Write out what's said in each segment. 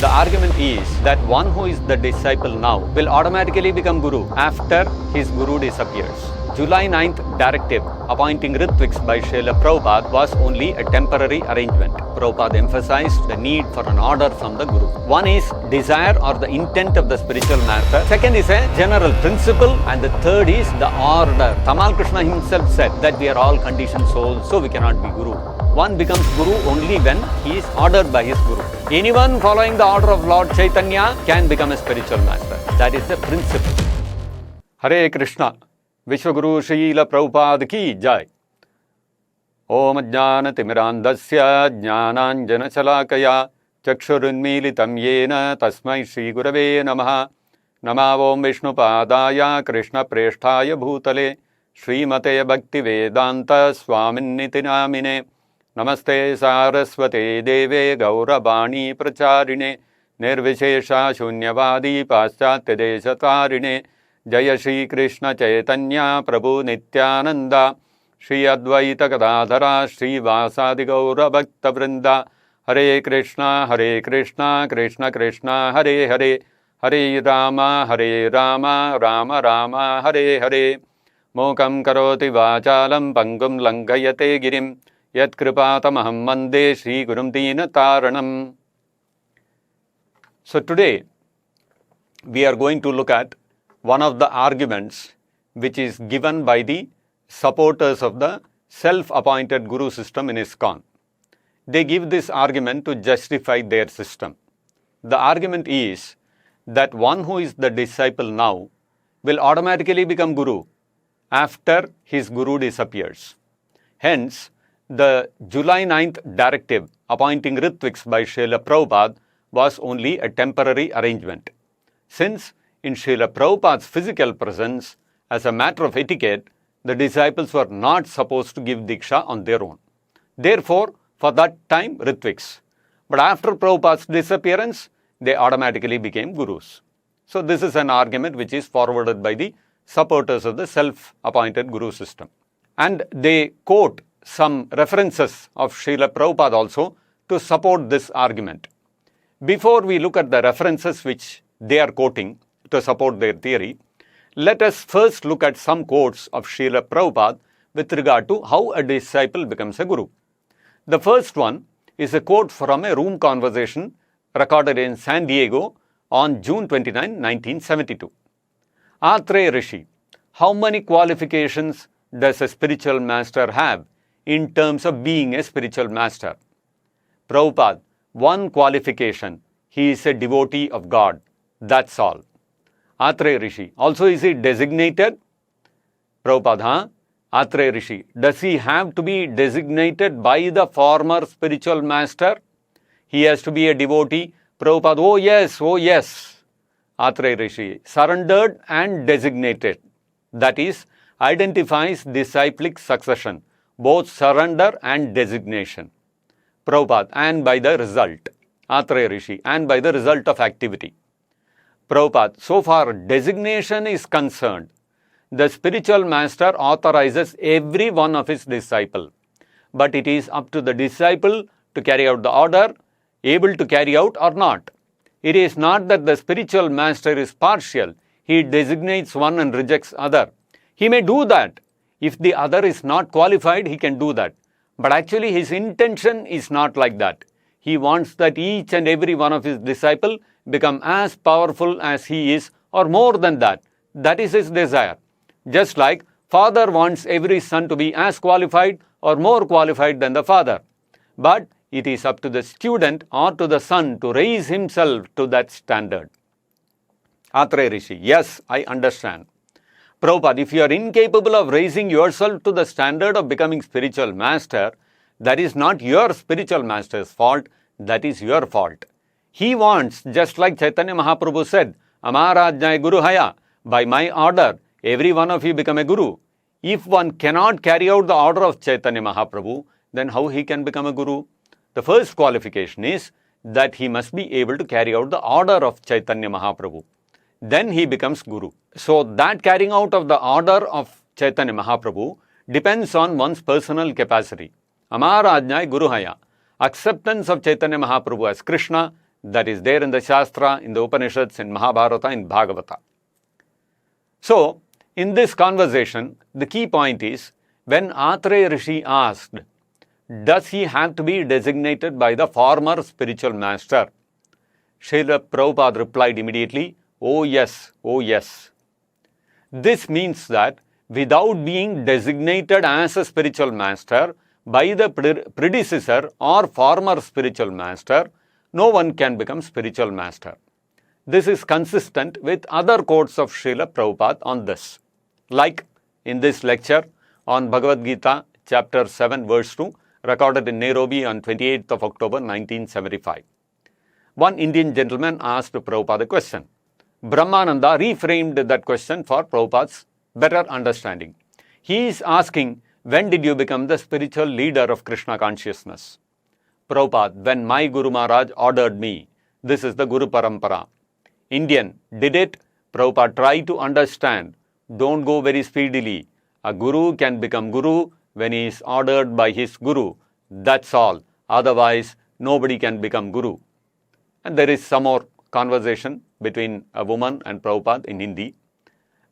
The argument is that one who is the disciple now will automatically become Guru after his Guru disappears. July 9th directive appointing Ritviks by Srila Prabhupada was only a temporary arrangement. Prabhupada emphasized the need for an order from the Guru. One is desire or the intent of the spiritual master. Second is a general principle. And the third is the order. Tamal Krishna himself said that we are all conditioned souls, so we cannot be Guru. One becomes Guru only when he is ordered by his Guru. Anyone following the order of Lord Chaitanya can become a spiritual master. That is the principle. Hare Krishna. विश्वगुरु Srila Prabhupada की जय। ओम ज्ञानतिमिरान्धस्य ज्ञानाञ्जनशलाकया चक्षुरुन्मीलितं येन तस्मै श्रीगुरवे नमः। नमः ओं विष्णुपादाय कृष्णप्रेष्ठाय भूतले श्रीमते भक्तिवेदान्त स्वामिन्निति नामिने। नमस्ते सारस्वते देवे गौरवाणी प्रचारिणे निर्विशेषा शून्यवादी पाश्चात्यदेशतारिणे। जय श्री कृष्ण चैतन्य प्रभु नित्यानंद श्री अद्वैत गदाधरा श्रीवासादि गौर भक्त वृंदा। हरे कृष्णा कृष्ण कृष्ण हरे हरे हरे राम राम राम हरे हरे। मूकं करोति वाचालं पंगुं लंघयते गिरिं यत्कृपातमहं वन्दे श्रीगुरुं दीनतारणम्। So today we are going to look at one of the arguments which is given by the supporters of the self-appointed Guru system in ISKCON. They give this argument to justify their system. The argument is that one who is the disciple now will automatically become Guru after his Guru disappears. Hence, the July 9th directive appointing Ritviks by Srila Prabhupada was only a temporary arrangement. Since in Srila Prabhupada's physical presence, as a matter of etiquette, the disciples were not supposed to give Diksha on their own. Therefore, for that time, Ritviks. But after Prabhupada's disappearance, they automatically became Gurus. So this is an argument which is forwarded by the supporters of the self-appointed Guru system. And they quote some references of Srila Prabhupada also to support this argument. Before we look at the references which they are quoting to support their theory, let us first look at some quotes of Srila Prabhupada with regard to how a disciple becomes a Guru. The first one is a quote from a room conversation recorded in San Diego on June 29, 1972. Atreya Rishi, how many qualifications does a spiritual master have in terms of being a spiritual master? Prabhupada, one qualification, he is a devotee of God. That's all. Atreya Rishi, also is he designated? Prabhupada, Atreya Rishi, does he have to be designated by the former spiritual master? He has to be a devotee. Prabhupada, oh yes. Atreya Rishi, surrendered and designated. That is, identifies disciplic succession, both surrender and designation. Prabhupada, and by the result. Atreya Rishi, and by the result of activity. Prabhupada, so far designation is concerned, the spiritual master authorizes every one of his disciple. But it is up to the disciple to carry out the order, able to carry out or not. It is not that the spiritual master is partial. He designates one and rejects other. He may do that. If the other is not qualified, he can do that. But actually his intention is not like that. He wants that each and every one of his disciple become as powerful as he is or more than that. That is his desire. Just like father wants every son to be as qualified or more qualified than the father. But it is up to the student or to the son to raise himself to that standard. Atreya Rishi, yes, I understand. Prabhupada, if you are incapable of raising yourself to the standard of becoming spiritual master, that is not your spiritual master's fault, that is your fault. He wants, just like Chaitanya Mahaprabhu said, Amarajnaya Guru Haya, by my order, every one of you become a Guru. If one cannot carry out the order of Chaitanya Mahaprabhu, then how he can become a Guru? The first qualification is that he must be able to carry out the order of Chaitanya Mahaprabhu. Then he becomes Guru. So that carrying out of the order of Chaitanya Mahaprabhu depends on one's personal capacity. Amarajnaya Guru Haya. Acceptance of Chaitanya Mahaprabhu as Krishna, That is there in the Shastra, in the Upanishads, in Mahabharata, in Bhagavata. So, in this conversation, the key point is, when Atreya Rishi asked, does he have to be designated by the former spiritual master? Srila Prabhupada replied immediately, oh yes, oh yes. This means that without being designated as a spiritual master by the predecessor or former spiritual master, no one can become spiritual master. This is consistent with other quotes of Srila Prabhupada on this. Like in this lecture on Bhagavad Gita, chapter 7, verse 2, recorded in Nairobi on 28th of October 1975. One Indian gentleman asked Prabhupada a question. Brahmananda reframed that question for Prabhupada's better understanding. He is asking, when did you become the spiritual leader of Krishna consciousness? Prabhupada, when my Guru Maharaj ordered me. This is the Guru Parampara. Indian, did it? Prabhupada, try to understand. Don't go very speedily. A Guru can become Guru when he is ordered by his Guru. That's all. Otherwise, nobody can become Guru. And there is some more conversation between a woman and Prabhupada in Hindi.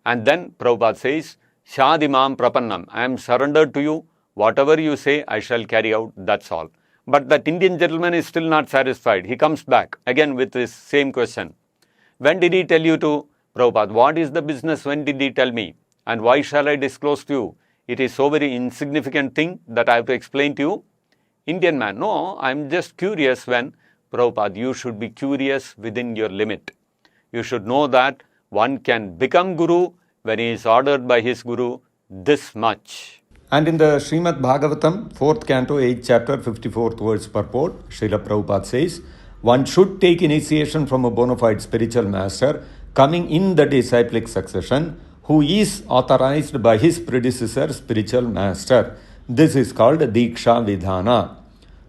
And then Prabhupada says, Shadimam Prapannam, I am surrendered to you. Whatever you say, I shall carry out. That's all. But that Indian gentleman is still not satisfied. He comes back again with this same question. When did he tell you to? Prabhupada, what is the business? When did he tell me? And why shall I disclose to you? It is so very insignificant thing that I have to explain to you. Indian man, no, I am just curious when. Prabhupada, you should be curious within your limit. You should know that one can become Guru when he is ordered by his Guru this much. And in the Srimad Bhagavatam, 4th canto, 8th chapter, 54th verse purport, Srila Prabhupada says, one should take initiation from a bona fide spiritual master coming in the disciplic succession who is authorized by his predecessor spiritual master. This is called Diksha Vidhana.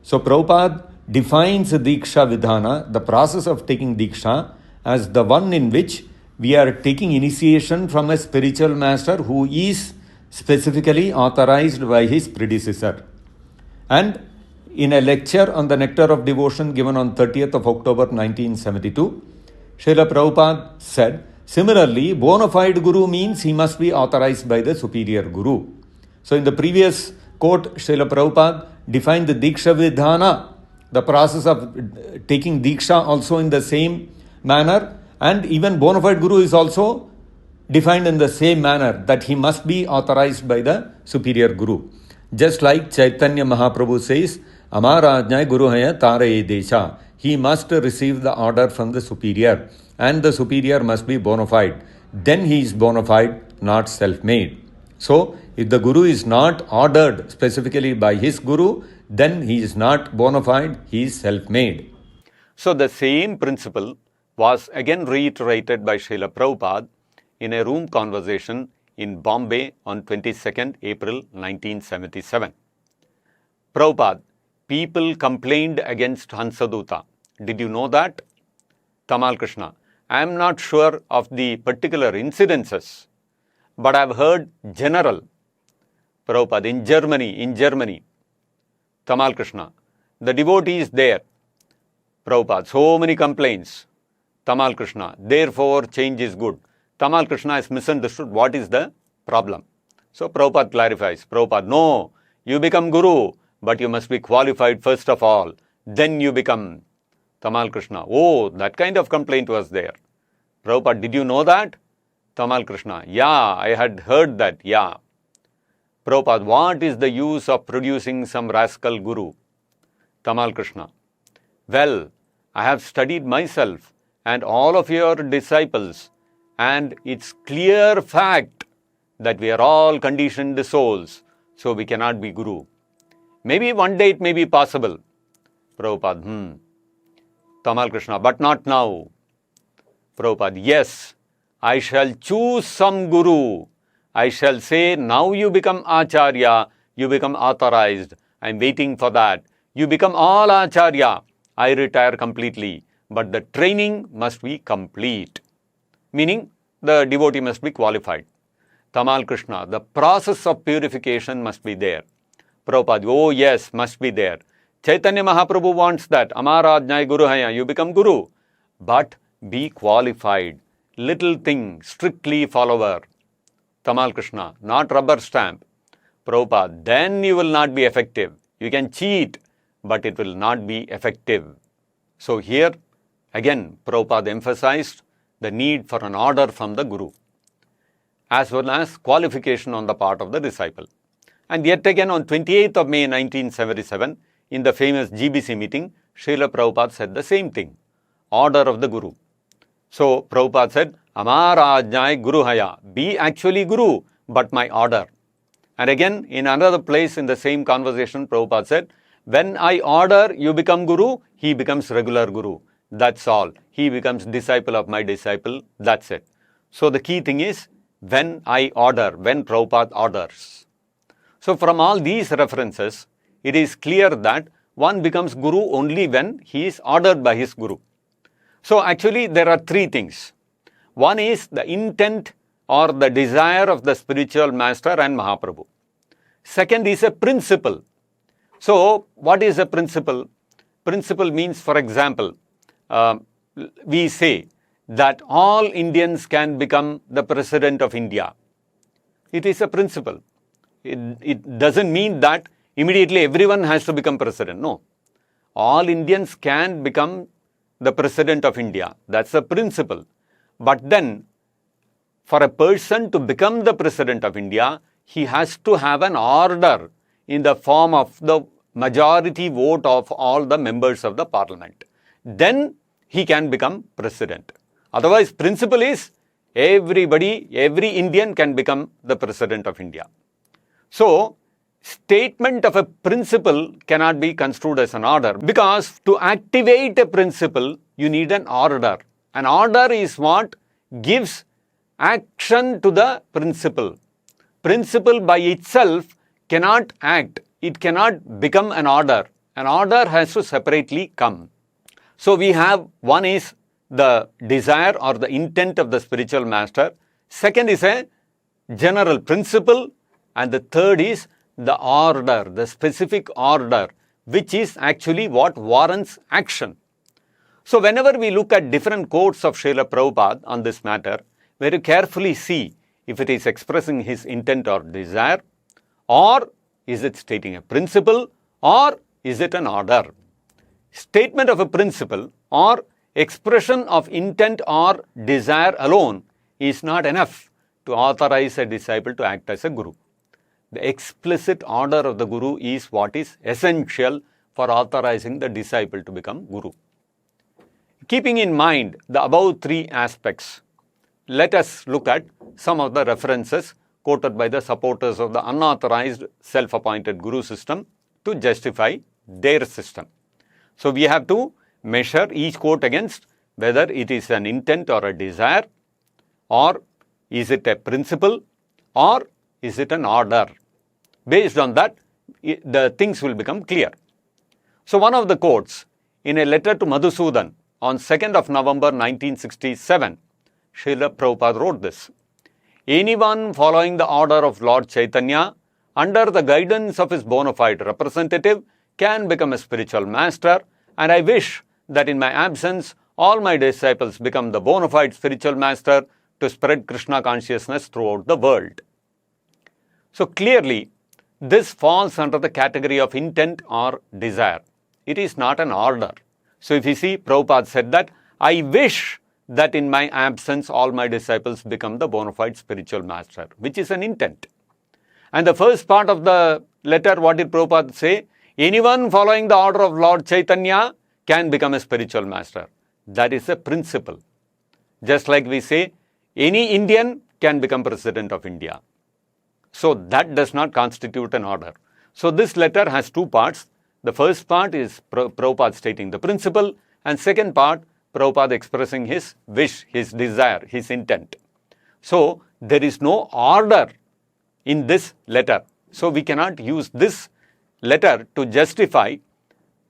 So Prabhupada defines Diksha Vidhana, the process of taking Diksha, as the one in which we are taking initiation from a spiritual master who is specifically authorized by his predecessor. And in a lecture on the Nectar of Devotion given on 30th of October 1972, Srila Prabhupada said, similarly, bona fide Guru means he must be authorized by the superior Guru. So in the previous quote, Srila Prabhupada defined the Diksha Vidhana, the process of taking Diksha also in the same manner, and even bona fide Guru is also defined in the same manner, that he must be authorized by the superior Guru. Just like Chaitanya Mahaprabhu says, Amarajnai Guru Haya Taraye Desha. He must receive the order from the superior, and the superior must be bona fide. Then he is bona fide, not self-made. So, if the Guru is not ordered specifically by his Guru, then he is not bona fide, he is self-made. So, the same principle was again reiterated by Srila Prabhupada in a room conversation in Bombay on 22nd April 1977. Prabhupada, people complained against Hansaduta. Did you know that? Tamal Krishna, I am not sure of the particular incidences, but I have heard general. Prabhupada, in Germany. Tamal Krishna, the devotee is there. Prabhupada, so many complaints. Tamal Krishna, therefore change is good. Tamal Krishna has misunderstood what is the problem. So Prabhupada clarifies. Prabhupada, no, you become Guru, but you must be qualified first of all. Then you become. Tamal Krishna, oh, that kind of complaint was there. Prabhupada, did you know that? Tamal Krishna, yeah, I had heard that, yeah. Prabhupada, what is the use of producing some rascal Guru? Tamal Krishna, well, I have studied myself and all of your disciples, and it's clear fact that we are all conditioned souls, so we cannot be Guru. Maybe one day it may be possible. Prabhupada, Tamal Krishna, but not now. Prabhupada, yes, I shall choose some Guru. I shall say, now you become Acharya, you become authorized. I am waiting for that. You become all Acharya. I retire completely. But the training must be complete. Meaning, the devotee must be qualified. Tamal Krishna, the process of purification must be there. Prabhupada, oh yes, must be there. Chaitanya Mahaprabhu wants that. Amarajnai Guru Haya, you become Guru. But be qualified. Little thing, strictly follower. Tamal Krishna, not rubber stamp. Prabhupada, then you will not be effective. You can cheat, but it will not be effective. So here, again, Prabhupada emphasized the need for an order from the Guru, as well as qualification on the part of the disciple. And yet again, on 28th of May 1977, in the famous GBC meeting, Srila Prabhupada said the same thing, order of the Guru. So Prabhupada said, Amarajnai Guru Haya, be actually Guru, but my order. And again, in another place in the same conversation, Prabhupada said, when I order, you become Guru, he becomes regular Guru. That's all. He becomes disciple of my disciple. That's it. So the key thing is, when I order, when Prabhupada orders. So from all these references, it is clear that one becomes Guru only when he is ordered by his Guru. So actually there are three things. One is the intent or the desire of the spiritual master and Mahaprabhu. Second is a principle. So what is a principle? Principle means, for example, we say that all Indians can become the President of India. It is a principle. It doesn't mean that immediately everyone has to become President. No. All Indians can become the President of India. That's a principle. But then, for a person to become the President of India, he has to have an order in the form of the majority vote of all the members of the parliament. Then he can become President. Otherwise, principle is every Indian can become the President of India. So, statement of a principle cannot be construed as an order, because to activate a principle, you need an order. An order is what gives action to the principle. Principle by itself cannot act. It cannot become an order. An order has to separately come. So we have, one is the desire or the intent of the spiritual master. Second is a general principle. And the third is the order, the specific order, which is actually what warrants action. So whenever we look at different quotes of Srila Prabhupada on this matter, very carefully see if it is expressing his intent or desire, or is it stating a principle, or is it an order. Statement of a principle or expression of intent or desire alone is not enough to authorize a disciple to act as a Guru. The explicit order of the Guru is what is essential for authorizing the disciple to become Guru. Keeping in mind the above three aspects, let us look at some of the references quoted by the supporters of the unauthorized self-appointed Guru system to justify their system. So we have to measure each quote against whether it is an intent or a desire, or is it a principle, or is it an order. Based on that, the things will become clear. So one of the quotes, in a letter to Madhusudan on 2nd of November 1967, Srila Prabhupada wrote this: anyone following the order of Lord Chaitanya under the guidance of his bona fide representative can become a spiritual master, and I wish that in my absence all my disciples become the bona fide spiritual master to spread Krishna consciousness throughout the world. So clearly, this falls under the category of intent or desire. It is not an order. So if you see, Prabhupada said that, I wish that in my absence all my disciples become the bona fide spiritual master, which is an intent. And the first part of the letter, what did Prabhupada say? Anyone following the order of Lord Chaitanya can become a spiritual master. That is a principle. Just like we say, any Indian can become President of India. So that does not constitute an order. So this letter has two parts. The first part is Prabhupada stating the principle, and second part, Prabhupada expressing his wish, his desire, his intent. So there is no order in this letter. So we cannot use this letter to justify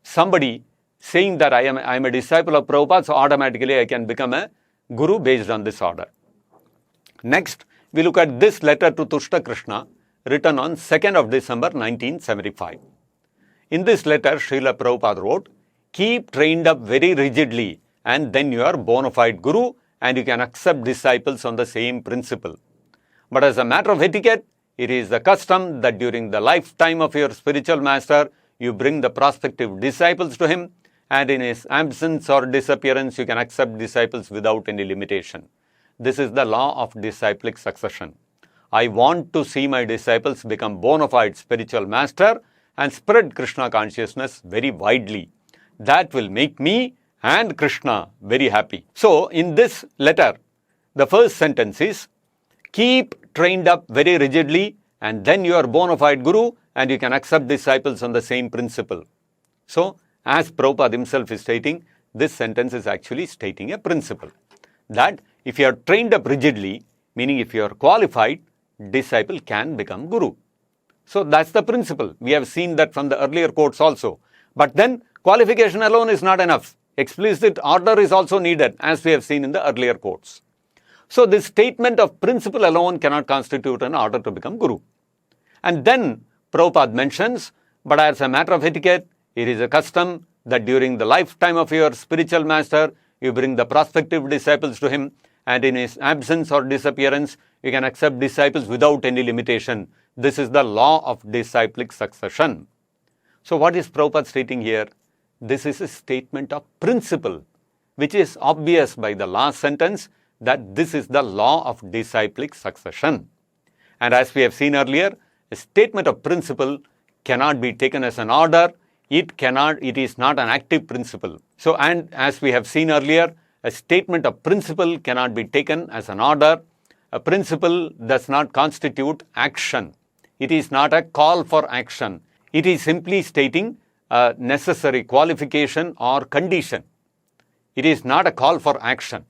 somebody saying that I am a disciple of Prabhupada, so automatically I can become a Guru based on this order. Next, we look at this letter to Tushta Krishna, written on 2nd of December 1975. In this letter, Srila Prabhupada wrote, keep trained up very rigidly and then you are bona fide guru and you can accept disciples on the same principle. But as a matter of etiquette, it is the custom that during the lifetime of your spiritual master, you bring the prospective disciples to him, and in his absence or disappearance, you can accept disciples without any limitation. This is the law of disciplic succession. I want to see my disciples become bona fide spiritual master and spread Krishna consciousness very widely. That will make me and Krishna very happy. So, in this letter, the first sentence is, keep trained up very rigidly and then you are bona fide guru and you can accept disciples on the same principle. So, as Prabhupada himself is stating, this sentence is actually stating a principle. That if you are trained up rigidly, meaning if you are qualified, disciple can become guru. So, that's the principle. We have seen that from the earlier quotes also. But then, qualification alone is not enough. Explicit order is also needed, as we have seen in the earlier quotes. So, this statement of principle alone cannot constitute an order to become guru. And then, Prabhupada mentions, but as a matter of etiquette, it is a custom that during the lifetime of your spiritual master, you bring the prospective disciples to him, and in his absence or disappearance, you can accept disciples without any limitation. This is the law of disciplic succession. So what is Prabhupada stating here? This is a statement of principle, which is obvious by the last sentence that this is the law of disciplic succession. And as we have seen earlier, a statement of principle cannot be taken as an order. It is not an active principle. So, and as we have seen earlier, a statement of principle cannot be taken as an order. A principle does not constitute action. It is not a call for action. It is simply stating a necessary qualification or condition. It is not a call for action.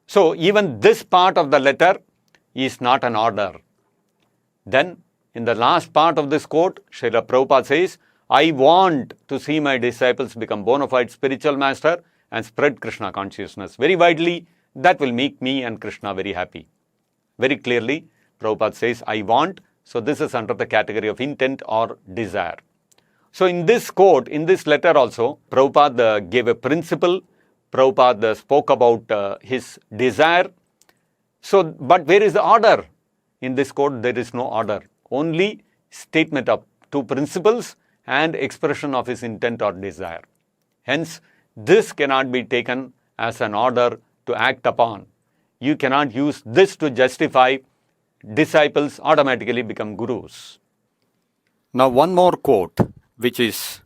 So, even this part of the letter is not an order. Then, in the last part of this quote, Srila Prabhupada says, I want to see my disciples become bona fide spiritual master and spread Krishna consciousness very widely. That will make me and Krishna very happy. Very clearly, Prabhupada says, I want. So this is under the category of intent or desire. So in this quote, in this letter also, Prabhupada gave a principle. Prabhupada spoke about his desire. So, but where is the order? In this quote, there is no order. Only statement of two principles and expression of his intent or desire. Hence, this cannot be taken as an order to act upon. You cannot use this to justify disciples automatically become gurus. Now, one more quote, which is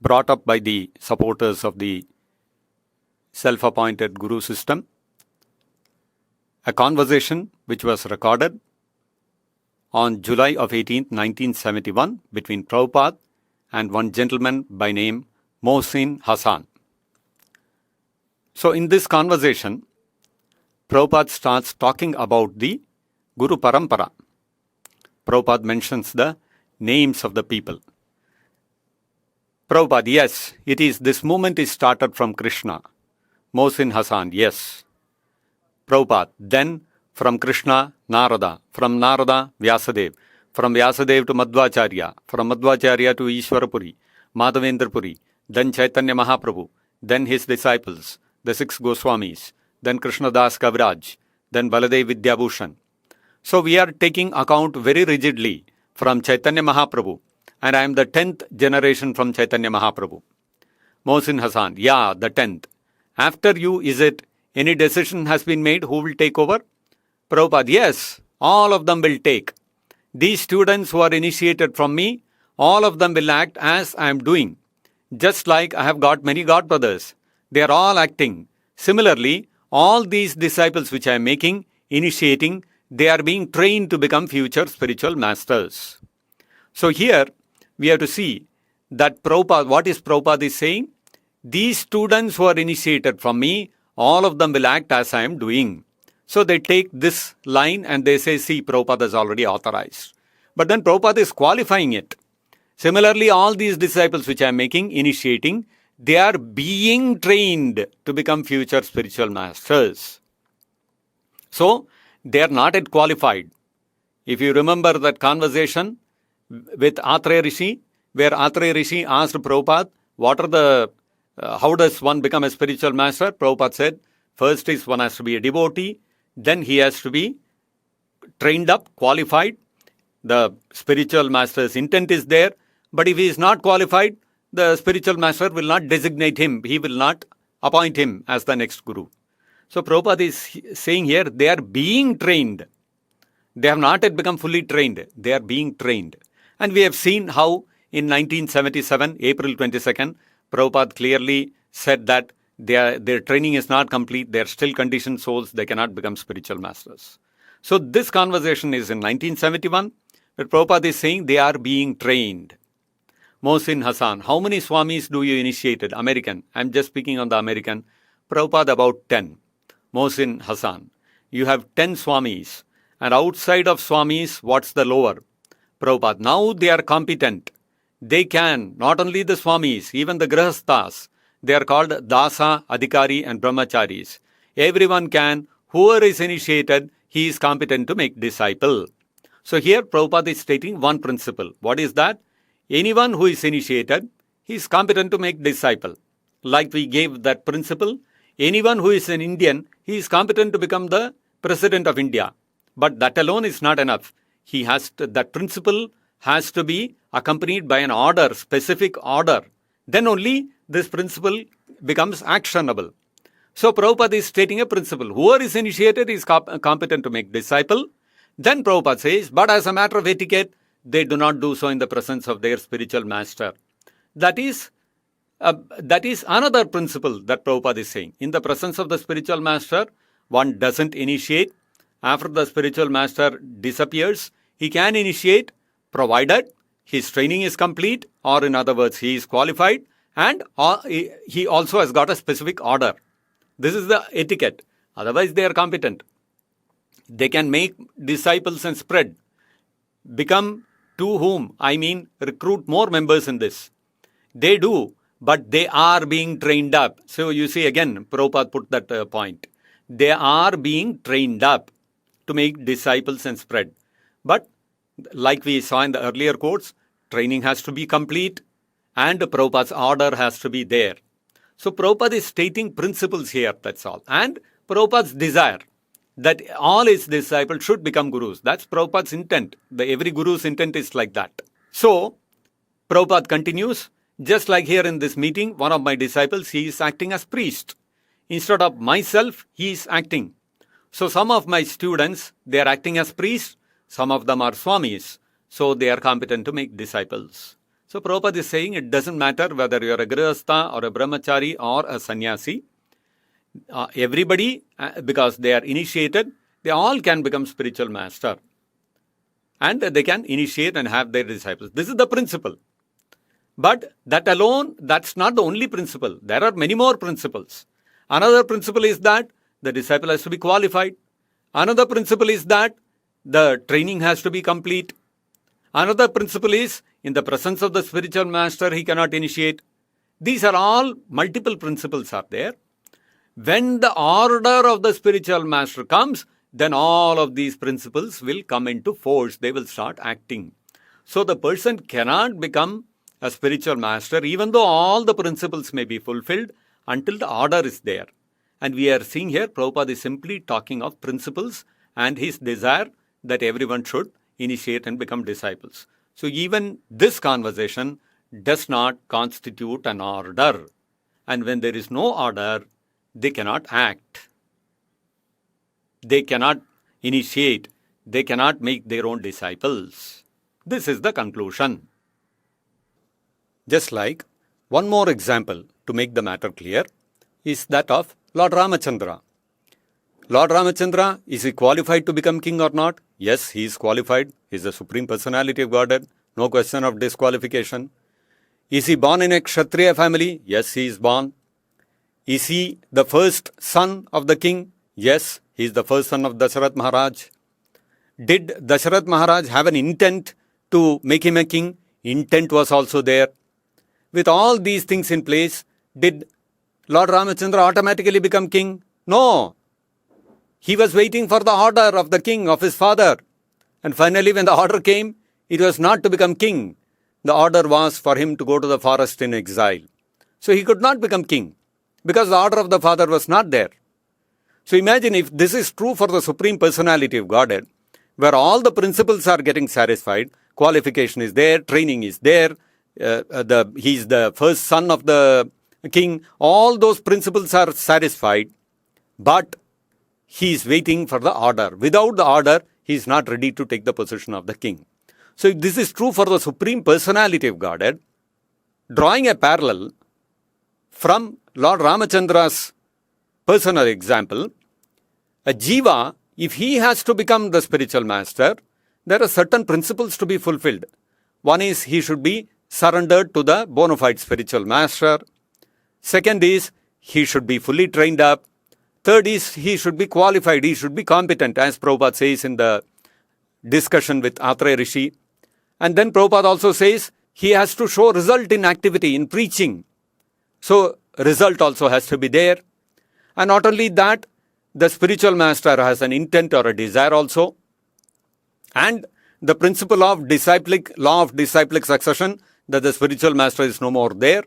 brought up by the supporters of the self-appointed guru system. A conversation which was recorded on July of 18th, 1971 between Prabhupada and one gentleman by name Mohsin Hassan. So in this conversation, Prabhupada starts talking about the Guru Parampara. Prabhupada mentions the names of the people. Prabhupada, yes, this movement is started from Krishna. Mohsin Hassan, yes. Prabhupada, then from Krishna, Narada, from Narada, Vyasadeva, from Vyasadeva to Madhvacharya, from Madhvacharya to Ishwarapuri, Madhavendrapuri, then Chaitanya Mahaprabhu, then his disciples, the 6 Goswamis, then Krishnadas Kaviraj, then Baladev Vidyabhushan. So we are taking account very rigidly from Chaitanya Mahaprabhu, and I am the 10th generation from Chaitanya Mahaprabhu. Mohsin Hassan, yeah, the 10th. After you, is it any decision has been made who will take over? Prabhupada, yes, all of them will take. These students who are initiated from me, all of them will act as I am doing. Just like I have got many godbrothers, they are all acting. Similarly, all these disciples which I am making, initiating, they are being trained to become future spiritual masters. So here, we have to see that Prabhupada, what is Prabhupada is saying? These students who are initiated from me, all of them will act as I am doing. So they take this line and they say, see, Prabhupada is already authorized. But then Prabhupada is qualifying it. Similarly, all these disciples which I am making, initiating, they are being trained to become future spiritual masters. So, they are not yet qualified. If you remember that conversation with Atreya Rishi, where Atreya Rishi asked Prabhupada, what are the, how does one become a spiritual master? Prabhupada said, first is one has to be a devotee, then he has to be trained up, qualified. The spiritual master's intent is there, but if he is not qualified, the spiritual master will not designate him, he will not appoint him as the next guru. So Prabhupada is saying here, they are being trained. They have not yet become fully trained. They are being trained. And we have seen how in 1977, April 22nd, Prabhupada clearly said that their training is not complete. They are still conditioned souls. They cannot become spiritual masters. So this conversation is in 1971, but Prabhupada is saying they are being trained. Mohsin Hassan, how many Swamis do you initiated? American. I'm just speaking on the American. Prabhupada about 10. Mohsin Hassan, you have 10 Swamis. And outside of Swamis, what's the lower? Prabhupada, now they are competent. They can, not only the Swamis, even the Grihasthas, they are called Dasa, Adhikari and Brahmacharis. Everyone can, whoever is initiated, he is competent to make disciple. So here Prabhupada is stating one principle. What is that? Anyone who is initiated, he is competent to make disciple. Like we gave that principle, anyone who is an Indian, he is competent to become the President of India. But that alone is not enough. He has to, that principle has to be accompanied by an order, specific order. Then only this principle becomes actionable. So Prabhupada is stating a principle. Whoever is initiated is competent to make disciple. Then Prabhupada says, but as a matter of etiquette, they do not do so in the presence of their spiritual master. That is another principle that Prabhupada is saying. In the presence of the spiritual master, one doesn't initiate. After the spiritual master disappears, he can initiate provided his training is complete, or in other words, he is qualified and he also has got a specific order. This is the etiquette. Otherwise, they are competent. They can make disciples and spread. Become to whom? I mean, recruit more members in this. They do, but they are being trained up. So you see again, Prabhupada put that point. They are being trained up to make disciples and spread. But like we saw in the earlier quotes, training has to be complete and Prabhupada's order has to be there. So Prabhupada is stating principles here, that's all. And Prabhupada's desire that all his disciples should become gurus. That's Prabhupada's intent. Every guru's intent is like that. So Prabhupada continues, just like here in this meeting, one of my disciples, he is acting as priest. Instead of myself, he is acting. So some of my students, they are acting as priests. Some of them are swamis. So they are competent to make disciples. So Prabhupada is saying it doesn't matter whether you are a grihastha or a brahmachari or a sannyasi. Everybody, because they are initiated, they all can become spiritual master. And they can initiate and have their disciples. This is the principle. But that alone, that's not the only principle. There are many more principles. Another principle is that the disciple has to be qualified. Another principle is that the training has to be complete. Another principle is, in the presence of the spiritual master, he cannot initiate. These are all multiple principles are there. When the order of the spiritual master comes, then all of these principles will come into force. They will start acting. So the person cannot become a spiritual master, even though all the principles may be fulfilled, until the order is there. And we are seeing here, Prabhupada is simply talking of principles and his desire that everyone should initiate and become disciples. So even this conversation does not constitute an order. And when there is no order, they cannot act. They cannot initiate. They cannot make their own disciples. This is the conclusion. Just like one more example to make the matter clear is that of Lord Ramachandra. Lord Ramachandra, is he qualified to become king or not? Yes, he is qualified. He is the Supreme Personality of Godhead. No question of disqualification. Is he born in a Kshatriya family? Yes, he is born. Is he the first son of the king? Yes, he is the first son of Dasharatha Maharaj. Did Dasharatha Maharaj have an intent to make him a king? Intent was also there. With all these things in place, did Lord Ramachandra automatically become king? No. He was waiting for the order of the king, of his father. And finally, when the order came, it was not to become king, the order was for him to go to the forest in exile. So he could not become king because the order of the father was not there. So imagine if this is true for the Supreme Personality of Godhead, where all the principles are getting satisfied, qualification is there, training is there, he's the first son of the king, all those principles are satisfied, but he is waiting for the order. Without the order, he is not ready to take the position of the king. So if this is true for the Supreme Personality of Godhead, drawing a parallel from Lord Ramachandra's personal example, a jiva, if he has to become the spiritual master, there are certain principles to be fulfilled. One is he should be surrendered to the bona fide spiritual master. Second is he should be fully trained up. Third is he should be qualified, he should be competent, as Prabhupada says in the discussion with Atreya Rishi. And then Prabhupada also says he has to show result in activity, in preaching. So result also has to be there. And not only that, the spiritual master has an intent or a desire also. And the principle of law of disciplic succession, that the spiritual master is no more there.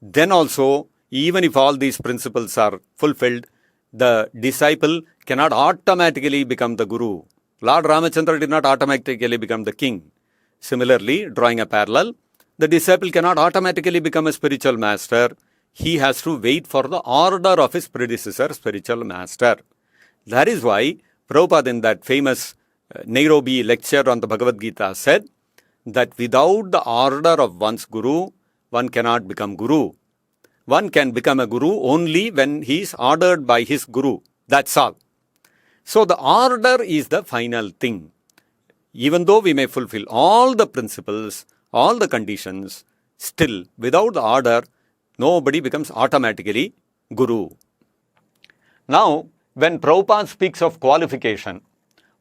Then also, even if all these principles are fulfilled, the disciple cannot automatically become the guru. Lord Ramachandra did not automatically become the king. Similarly, drawing a parallel, the disciple cannot automatically become a spiritual master. He has to wait for the order of his predecessor, spiritual master. That is why Prabhupada in that famous Nairobi lecture on the Bhagavad Gita said that without the order of one's guru, one cannot become guru. One can become a guru only when he is ordered by his guru. That's all. So the order is the final thing. Even though we may fulfill all the principles, all the conditions, still without the order, nobody becomes automatically guru. Now, when Prabhupada speaks of qualification,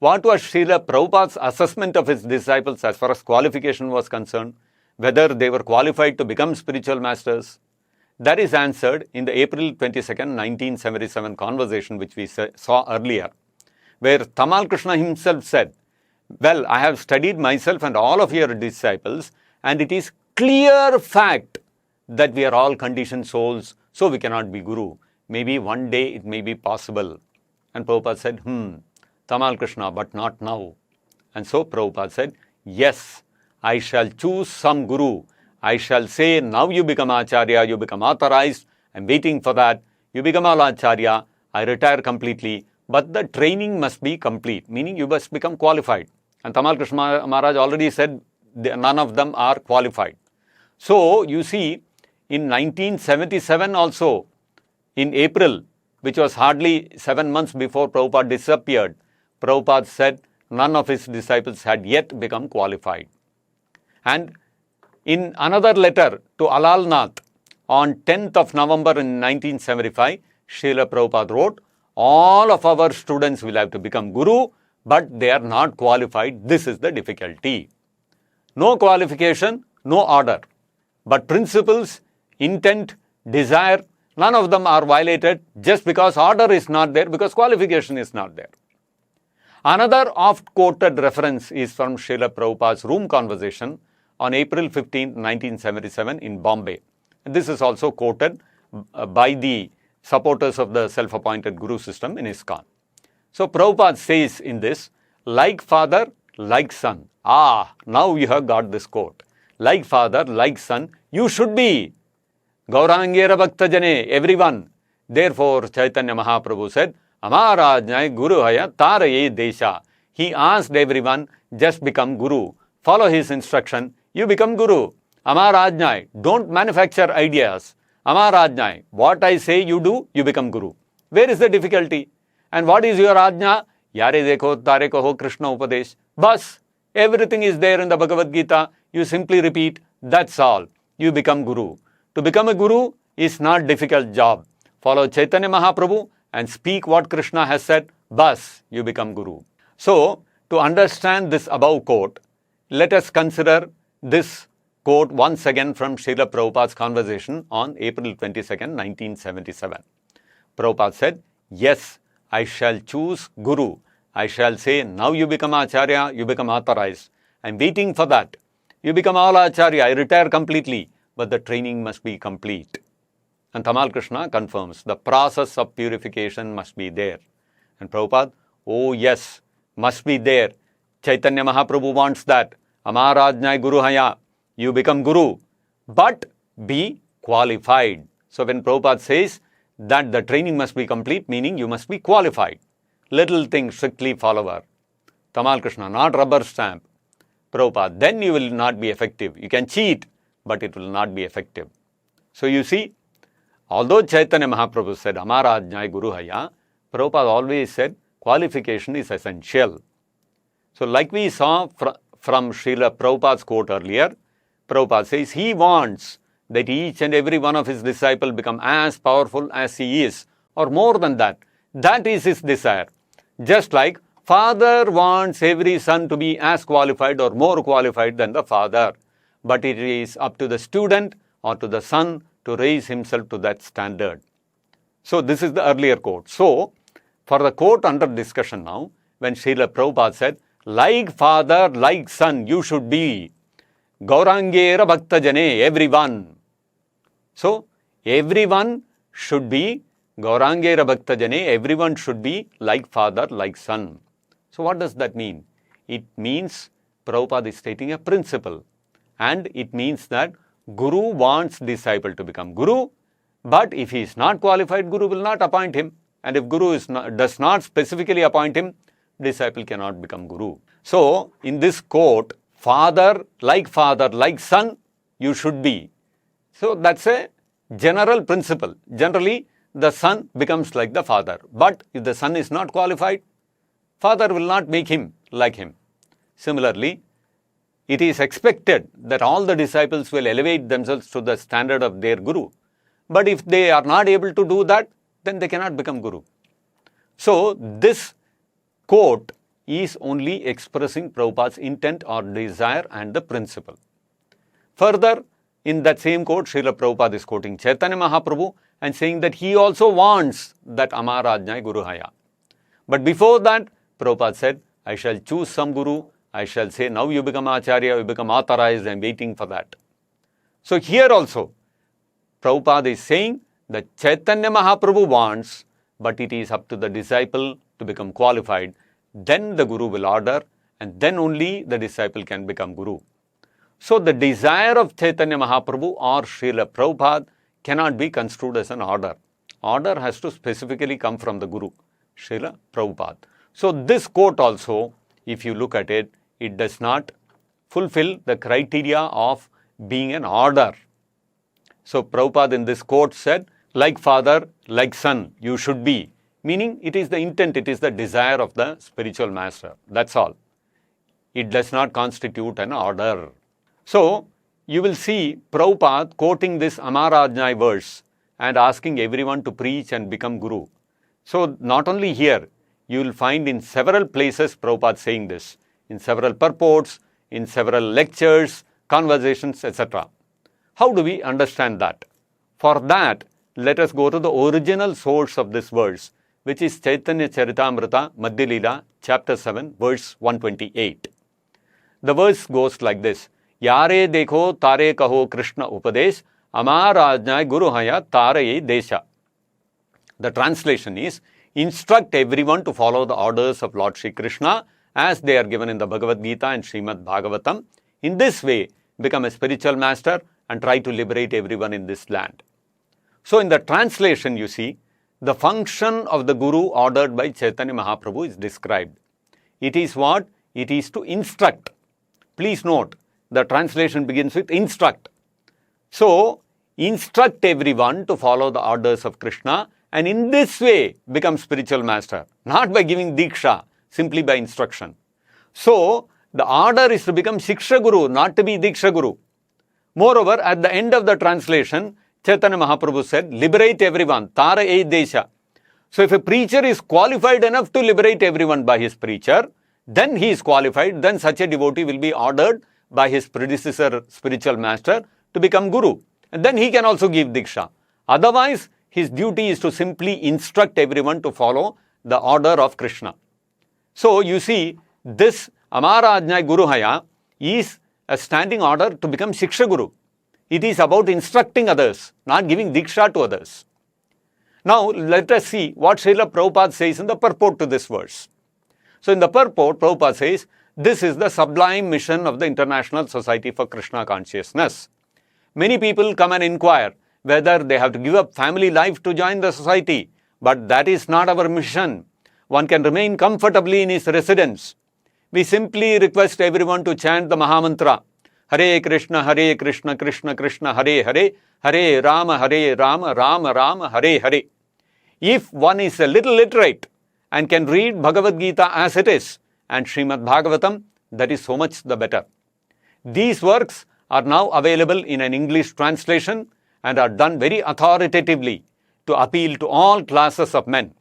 what was Srila Prabhupada's assessment of his disciples as far as qualification was concerned? Whether they were qualified to become spiritual masters? That is answered in the April 22nd, 1977 conversation which we saw earlier, where Tamal Krishna himself said, "Well, I have studied myself and all of your disciples, and it is clear fact that we are all conditioned souls, so we cannot be guru. Maybe one day it may be possible." And Prabhupada said, Tamal Krishna, but not now. And so Prabhupada said, yes, I shall choose some guru. I shall say, now you become Acharya, you become authorized. I'm waiting for that. You become all Acharya. I retire completely. But the training must be complete, meaning you must become qualified. And Tamal Krishna Maharaj already said none of them are qualified. So, you see, in 1977 also, in April, which was hardly 7 months before Prabhupada disappeared, Prabhupada said none of his disciples had yet become qualified. And in another letter to Alalnath on 10th of November in 1975, Srila Prabhupada wrote, all of our students will have to become guru, but they are not qualified. This is the difficulty. No qualification, no order. But principles, intent, desire, none of them are violated just because order is not there, because qualification is not there. Another oft-quoted reference is from Srila Prabhupada's room conversation on April 15, 1977 in Bombay. This is also quoted by the supporters of the self-appointed guru system in ISKCON. So Prabhupada says in this, like father, like son. Now you have got this quote. Like father, like son, you should be. Gaurangera Bhakta Jane, everyone. Therefore, Chaitanya Mahaprabhu said, Maharaj Guru Haya Taraye Desha. He asked everyone, just become Guru. Follow his instruction, you become Guru. Amarajnai, don't manufacture ideas. Amarajnai, what I say you do, you become Guru. Where is the difficulty? And what is your Ajna? Yare dekho tare kaho Krishna Upadesh. Bas, everything is there in the Bhagavad Gita. You simply repeat, that's all. You become Guru. To become a Guru is not difficult job. Follow Chaitanya Mahaprabhu and speak what Krishna has said. Bas, you become Guru. So, to understand this above quote, let us consider this quote once again from Srila Prabhupada's conversation on April 22nd, 1977. Prabhupada said, yes, I shall choose Guru. I shall say, now you become Acharya, you become authorized. I am waiting for that. You become all Acharya, I retire completely. But the training must be complete. And Tamal Krishna confirms the process of purification must be there. And Prabhupada, oh yes, must be there. Chaitanya Mahaprabhu wants that. Amarajnai Guru Haya, you become Guru, but be qualified. So when Prabhupada says that the training must be complete, meaning you must be qualified. Little thing, strictly follower. Tamal Krishna, not rubber stamp. Prabhupada, then you will not be effective. You can cheat, but it will not be effective. So you see, although Chaitanya Mahaprabhu said, Amarajnai Guru Haya, Prabhupada always said, qualification is essential. So like we saw from Srila Prabhupada's quote earlier, Prabhupada says he wants that each and every one of his disciples become as powerful as he is, or more than that. That is his desire. Just like father wants every son to be as qualified or more qualified than the father. But it is up to the student or to the son to raise himself to that standard. So this is the earlier quote. So for the quote under discussion now, when Srila Prabhupada said, like father, like son, you should be Gaurangera Bhakta Jane, everyone. So everyone should be Gaurangera Bhakta Jane, everyone should be like father, like son. So what does that mean? It means Prabhupada is stating a principle. And it means that Guru wants disciple to become Guru, but if he is not qualified, Guru will not appoint him. And if Guru does not specifically appoint him, disciple cannot become Guru. So in this quote, father, like son, you should be. So that's a general principle. Generally, the son becomes like the father. But if the son is not qualified, father will not make him like him. Similarly, it is expected that all the disciples will elevate themselves to the standard of their Guru. But if they are not able to do that, then they cannot become Guru. So this quote is only expressing Prabhupada's intent or desire and the principle. Further, in that same quote, Srila Prabhupada is quoting Chaitanya Mahaprabhu and saying that he also wants that Amarajnai Guru Haya. But before that, Prabhupada said, I shall choose some Guru. I shall say, now you become Acharya, you become authorized, I am waiting for that. So here also, Prabhupada is saying that Chaitanya Mahaprabhu wants, but it is up to the disciple to become qualified. Then the Guru will order, and then only the disciple can become Guru. So the desire of Chaitanya Mahaprabhu or Srila Prabhupada cannot be construed as an order. Order has to specifically come from the Guru, Srila Prabhupada. So this quote also, if you look at it, it does not fulfill the criteria of being an order. So Prabhupada in this quote said, like father, like son, you should be. Meaning it is the intent, it is the desire of the spiritual master. That's all. It does not constitute an order. So you will see Prabhupada quoting this Amarajnai verse and asking everyone to preach and become Guru. So not only here, you will find in several places Prabhupada saying this, in several purports, in several lectures, conversations, etc. How do we understand that? For that, let us go to the original source of this verse, which is Chaitanya Charitamrita, Madhya Leela, chapter 7, verse 128. The verse goes like this, Yare dekho tare kaho Krishna upadesh, Amarajnai Guru Haya taraye desha. The translation is, instruct everyone to follow the orders of Lord Shri Krishna as they are given in the Bhagavad Gita and Srimad Bhagavatam. In this way, become a spiritual master and try to liberate everyone in this land. So in the translation, you see, the function of the Guru ordered by Chaitanya Mahaprabhu is described. It is what? It is to instruct. Please note, the translation begins with instruct. So, instruct everyone to follow the orders of Krishna and in this way become spiritual master. Not by giving Diksha, simply by instruction. So, the order is to become Shiksha Guru, not to be Diksha Guru. Moreover, at the end of the translation, Chaitanya Mahaprabhu said, liberate everyone, Tara E Desha. So if a preacher is qualified enough to liberate everyone by his preacher, then he is qualified, then such a devotee will be ordered by his predecessor spiritual master to become Guru. And then he can also give Diksha. Otherwise, his duty is to simply instruct everyone to follow the order of Krishna. So you see, this Amarajnai Guru Haya is a standing order to become Shiksha Guru. It is about instructing others, not giving Diksha to others. Now, let us see what Srila Prabhupada says in the purport to this verse. So, in the purport, Prabhupada says, this is the sublime mission of the International Society for Krishna Consciousness. Many people come and inquire whether they have to give up family life to join the society, but that is not our mission. One can remain comfortably in his residence. We simply request everyone to chant the Mahamantra, Hare Krishna, Krishna Krishna, Hare Hare, Hare Rama, Rama Rama, Hare Hare. If one is a little literate and can read Bhagavad Gita as it is and Srimad Bhagavatam, that is so much the better. These works are now available in an English translation and are done very authoritatively to appeal to all classes of men.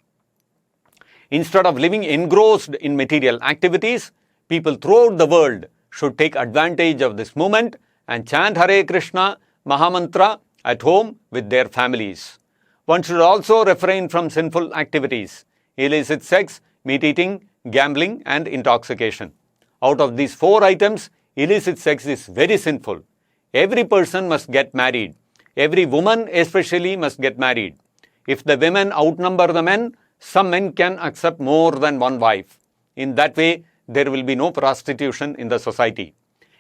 Instead of living engrossed in material activities, people throughout the world should take advantage of this movement and chant Hare Krishna Mahamantra at home with their families. One should also refrain from sinful activities, illicit sex, meat eating, gambling and intoxication. Out of these 4 items, illicit sex is very sinful. Every person must get married. Every woman especially must get married. If the women outnumber the men, some men can accept more than one wife. In that way, there will be no prostitution in the society.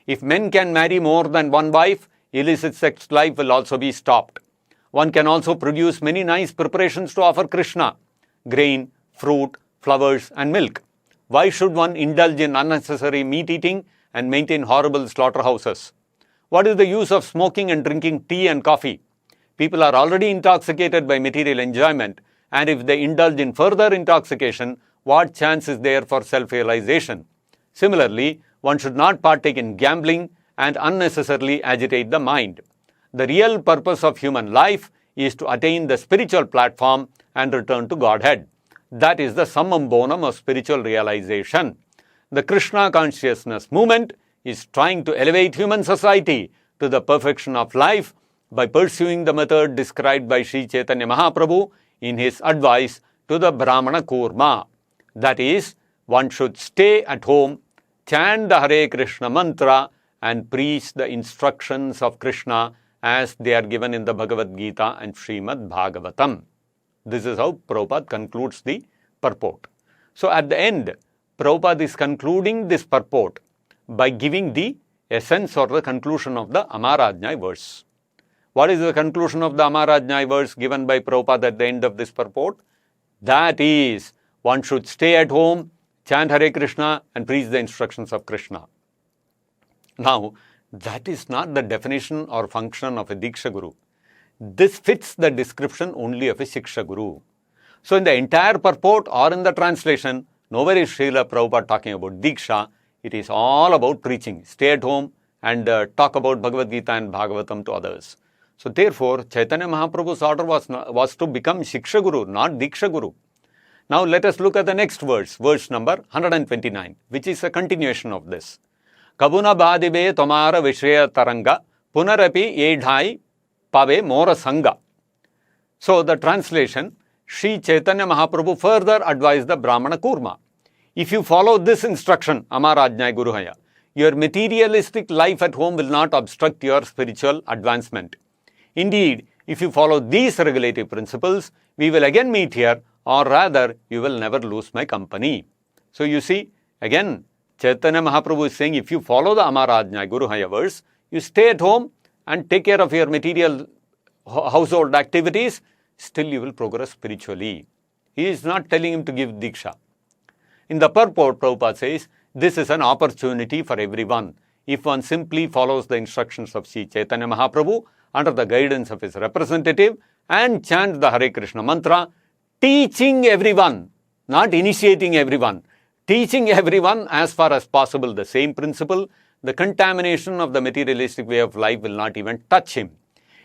If men can marry more than one wife, illicit sex life will also be stopped. One can also produce many nice preparations to offer Krishna: grain, fruit, flowers and milk. Why should one indulge in unnecessary meat eating and maintain horrible slaughterhouses? What is the use of smoking and drinking tea and coffee? People are already intoxicated by material enjoyment, and if they indulge in further intoxication, what chance is there for self-realization? Similarly, one should not partake in gambling and unnecessarily agitate the mind. The real purpose of human life is to attain the spiritual platform and return to Godhead. That is the summum bonum of spiritual realization. The Krishna consciousness movement is trying to elevate human society to the perfection of life by pursuing the method described by Sri Chaitanya Mahaprabhu in his advice to the Brahmana Kurma. That is, one should stay at home, chant the Hare Krishna mantra and preach the instructions of Krishna as they are given in the Bhagavad Gita and Srimad Bhagavatam. This is how Prabhupada concludes the purport. So at the end, Prabhupada is concluding this purport by giving the essence or the conclusion of the Amarajñai verse. What is the conclusion of the Amarajñai verse given by Prabhupada at the end of this purport? That is, one should stay at home, chant Hare Krishna and preach the instructions of Krishna. Now, that is not the definition or function of a Diksha Guru. This fits the description only of a Shiksha Guru. So in the entire purport or in the translation, nowhere is Srila Prabhupada talking about Diksha. It is all about preaching. Stay at home and talk about Bhagavad Gita and Bhagavatam to others. So therefore, Chaitanya Mahaprabhu's order was to become Shiksha Guru, not Diksha Guru. Now let us look at the next verse, verse number 129, which is a continuation of this. Kabuna badibe tomara vishaya taranga punarapi edhai pave mora sanga. So the translation, Sri Chaitanya Mahaprabhu further advised the Brahmana Kurma. If you follow this instruction, Amarajñai Guruhaya, your materialistic life at home will not obstruct your spiritual advancement. Indeed, if you follow these regulative principles, we will again meet here, or rather, you will never lose my company. So you see, again, Chaitanya Mahaprabhu is saying, if you follow the Amarajñai Guruhaya verse, you stay at home and take care of your material household activities, still you will progress spiritually. He is not telling him to give Diksha. In the purport, Prabhupada says, this is an opportunity for everyone. If one simply follows the instructions of Sri Chaitanya Mahaprabhu under the guidance of his representative and chants the Hare Krishna mantra, teaching everyone, not initiating everyone, teaching everyone as far as possible the same principle, the contamination of the materialistic way of life will not even touch him.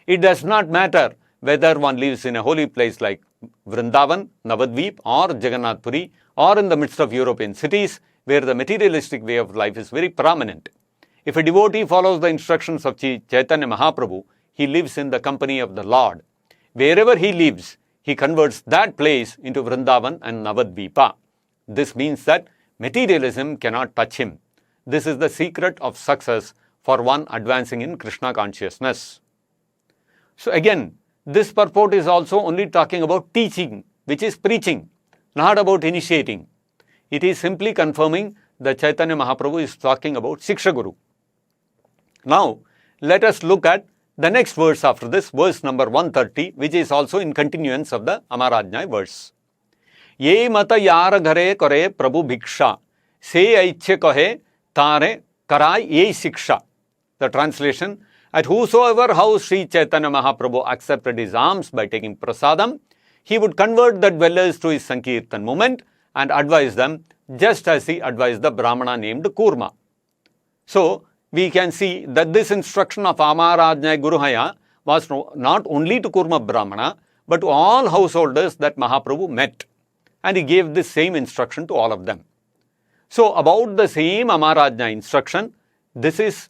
It does not matter whether one lives in a holy place like Vrindavan, Navadvip or Jagannath Puri, or in the midst of European cities where the materialistic way of life is very prominent. If a devotee follows the instructions of Chaitanya Mahaprabhu, he lives in the company of the Lord. Wherever he lives, he converts that place into Vrindavan and Navadvipa. This means that materialism cannot touch him. This is the secret of success for one advancing in Krishna consciousness. So again, this purport is also only talking about teaching, which is preaching, not about initiating. It is simply confirming that Chaitanya Mahaprabhu is talking about Shiksha Guru. Now, let us look at the next verse after this, verse number 130, which is also in continuance of the Amarajna verse. Ye mata yara ghare kare Prabhu bhiksha, se aichhe kahe tare karai ye shiksha. The translation, at whosoever house Sri Chaitanya Mahaprabhu accepted his alms by taking prasadam, he would convert the dwellers to his Sankirtan movement and advise them just as he advised the Brahmana named Kurma. So, we can see that this instruction of Amarajna Guruhaya was not only to Kurma Brahmana, but to all householders that Mahaprabhu met. And he gave this same instruction to all of them. So, about the same Amarajna instruction, this is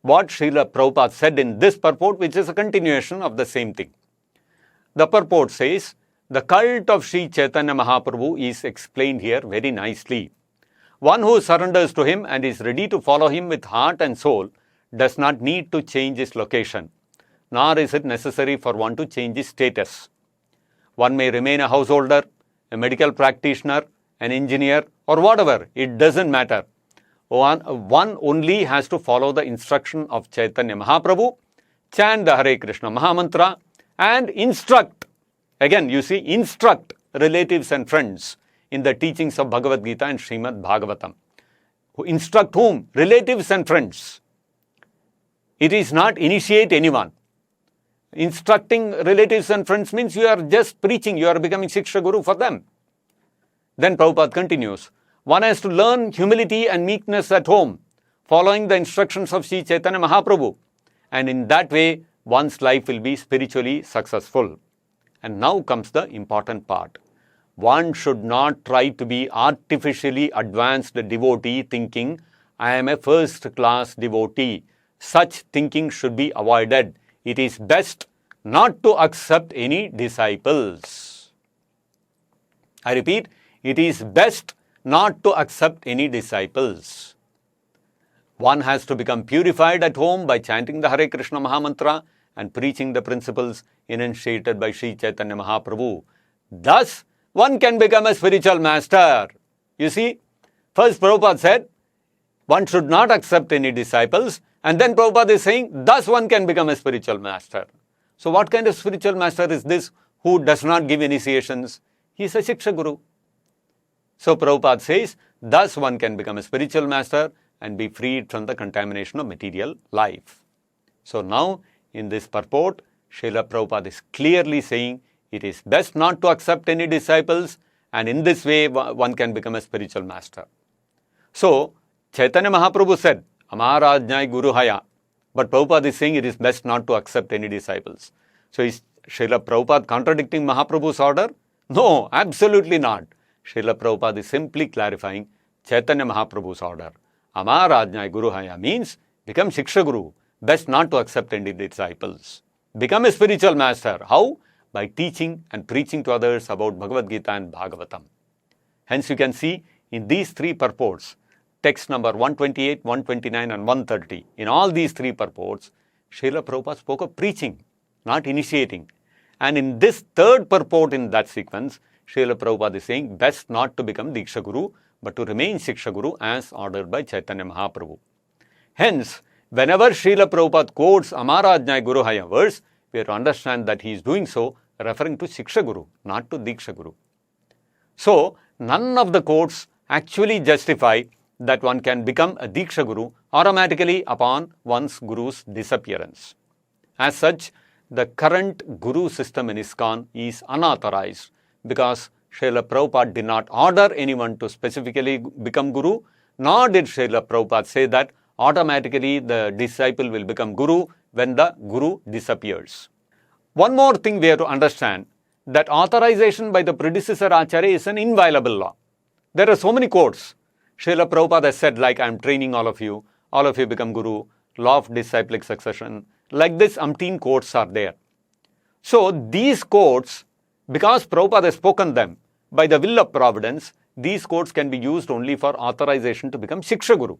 what Srila Prabhupada said in this purport, which is a continuation of the same thing. The purport says, the cult of Sri Chaitanya Mahaprabhu is explained here very nicely. One who surrenders to him and is ready to follow him with heart and soul does not need to change his location, nor is it necessary for one to change his status. One may remain a householder, a medical practitioner, an engineer, or whatever, it doesn't matter. One only has to follow the instruction of Chaitanya Mahaprabhu, chant the Hare Krishna Mahamantra, and instruct, again you see, instruct relatives and friends in the teachings of Bhagavad Gita and Srimad Bhagavatam. Who instruct whom? Relatives and friends. It is not initiate anyone. Instructing relatives and friends means you are just preaching, you are becoming Shiksha Guru for them. Then Prabhupada continues, one has to learn humility and meekness at home, following the instructions of Sri Chaitanya Mahaprabhu. And in that way, one's life will be spiritually successful. And now comes the important part. One should not try to be artificially advanced devotee thinking, I am a first-class devotee. Such thinking should be avoided. It is best not to accept any disciples. I repeat, it is best not to accept any disciples. One has to become purified at home by chanting the Hare Krishna Mahamantra and preaching the principles enunciated by Sri Chaitanya Mahaprabhu. Thus, one can become a spiritual master. You see, first Prabhupada said, one should not accept any disciples, and then Prabhupada is saying, thus one can become a spiritual master. So what kind of spiritual master is this who does not give initiations? He is a Shiksha Guru. So Prabhupada says, thus one can become a spiritual master and be freed from the contamination of material life. So now, in this purport, Srila Prabhupada is clearly saying, it is best not to accept any disciples, and in this way one can become a spiritual master. So, Chaitanya Mahaprabhu said, Amarajna Guruhaya, but Prabhupada is saying it is best not to accept any disciples. So, is Srila Prabhupada contradicting Mahaprabhu's order? No, absolutely not. Srila Prabhupada is simply clarifying Chaitanya Mahaprabhu's order. Amarajna Guruhaya means become Shiksha Guru, best not to accept any disciples. Become a spiritual master. How? By teaching and preaching to others about Bhagavad Gita and Bhagavatam. Hence you can see in these three purports, text number 128, 129 and 130, in all these three purports, Srila Prabhupada spoke of preaching, not initiating. And in this third purport in that sequence, Srila Prabhupada is saying best not to become Diksha Guru, but to remain Shiksha Guru as ordered by Chaitanya Mahaprabhu. Hence, whenever Srila Prabhupada quotes Amarajna Guruhaya verse, we have to understand that he is doing so referring to Shiksha Guru, not to Diksha Guru. So, none of the quotes actually justify that one can become a Diksha Guru automatically upon one's Guru's disappearance. As such, the current Guru system in ISKCON is unauthorized because Srila Prabhupada did not order anyone to specifically become Guru, nor did Srila Prabhupada say that automatically the disciple will become Guru when the Guru disappears. One more thing we have to understand, that authorization by the predecessor Acharya is an inviolable law. There are so many quotes. Srila Prabhupada has said, like, I am training all of you become Guru, law of disciplic succession. Like this, umpteen quotes are there. So these quotes, because Prabhupada has spoken them, by the will of Providence, these quotes can be used only for authorization to become Shiksha Guru.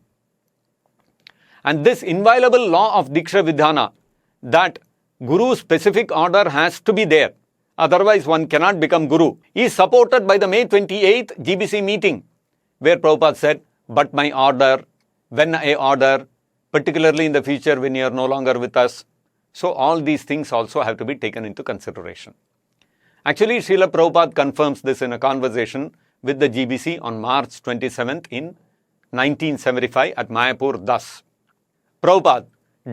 And this inviolable law of Diksha Vidhana, that Guru's specific order has to be there, otherwise one cannot become Guru, is supported by the May 28th GBC meeting, where Prabhupada said, but my order, when I order, particularly in the future when you are no longer with us. So all these things also have to be taken into consideration. Actually, Srila Prabhupada confirms this in a conversation with the GBC on March 27th in 1975 at Mayapur thus. Prabhupada,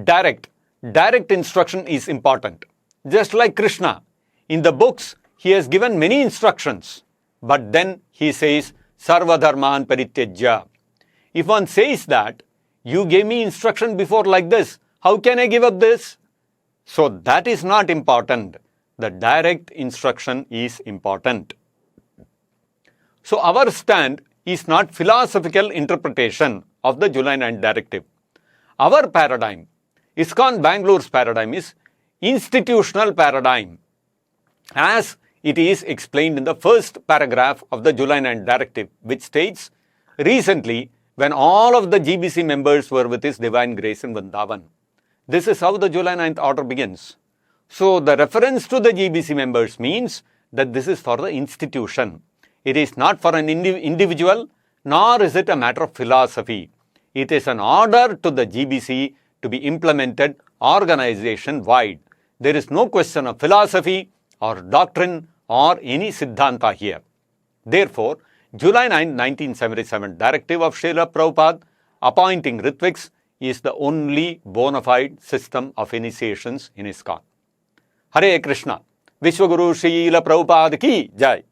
direct instruction is important. Just like Krishna, in the books he has given many instructions, but then he says, Sarva Dharman Parityajya. If one says that, you gave me instruction before like this, how can I give up this? So that is not important. The direct instruction is important. So our stand is not philosophical interpretation of the July 9th directive. Our paradigm, ISKCON Bangalore's paradigm, is institutional paradigm, as it is explained in the first paragraph of the July 9th directive, which states, recently, when all of the GBC members were with His Divine Grace in Vrindavan. This is how the July 9th order begins. So the reference to the GBC members means that this is for the institution. It is not for an individual, nor is it a matter of philosophy. It is an order to the GBC to be implemented organization-wide. There is no question of philosophy or doctrine or any Siddhanta here. Therefore, July 9, 1977 directive of Srila Prabhupada appointing Ritviks is the only bona fide system of initiations in ISKCON. Hare Krishna. Vishwaguru Srila Prabhupada ki Jai.